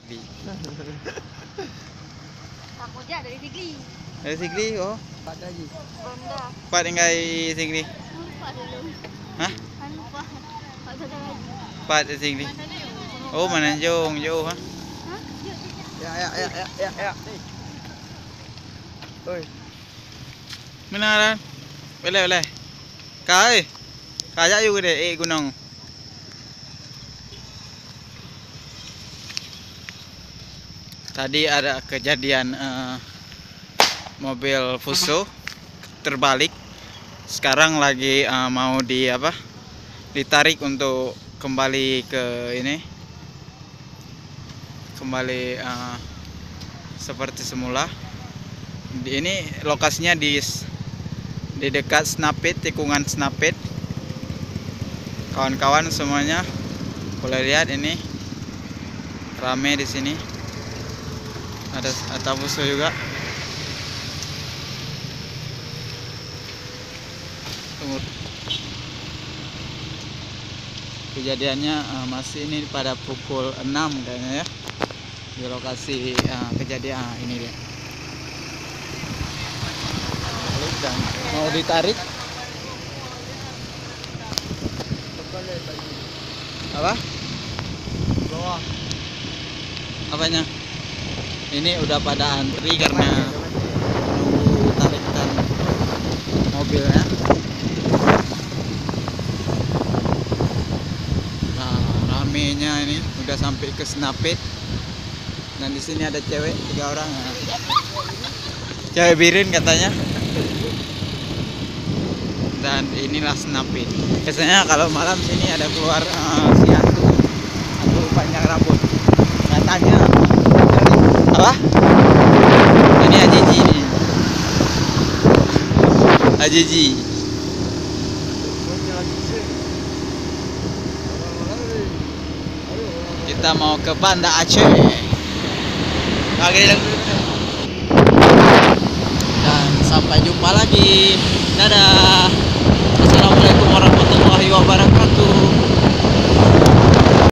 Sigli. Aku aja dari Sigli. Dari Sigli, oh. Empat lagi. Ronda. Pak dengan Sigli. Lupa dulu. Hah? Kan lupa. Pak ada lagi. Pak dari Sigli. Oh, Mananjung, jauh, ha? Hah? Yuk, Ya. Nih. Oi. Mana kan? Boleh. Kai. Kajak juga deh, gunung. Tadi ada kejadian mobil Fuso terbalik. Sekarang lagi mau ditarik untuk kembali ke ini. Kembali seperti semula. Ini lokasinya di dekat Snapit, tikungan Snapit. Kawan-kawan semuanya boleh lihat ini rame di sini. Ada Fuso juga. Tunggu. Kejadiannya masih ini pada pukul 6 kayaknya ya. Di lokasi kejadian ini dia. Dan mau ditarik. Apa? Bawah. Apanya? Ini udah pada antri karena nunggu tarikan mobilnya. Nah, ramenya ini udah sampai ke Snapit. Dan di sini ada cewek 3 orang. Nah. Cewek birin katanya. Dan inilah Snapit. Biasanya kalau malam sini ada keluar si hantu panjang rambut. Katanya apa? Ini Ajiji nih. Ajiji. Kita mau ke Banda Aceh. Dan sampai jumpa lagi. Dadah. Assalamualaikum warahmatullahi wabarakatuh.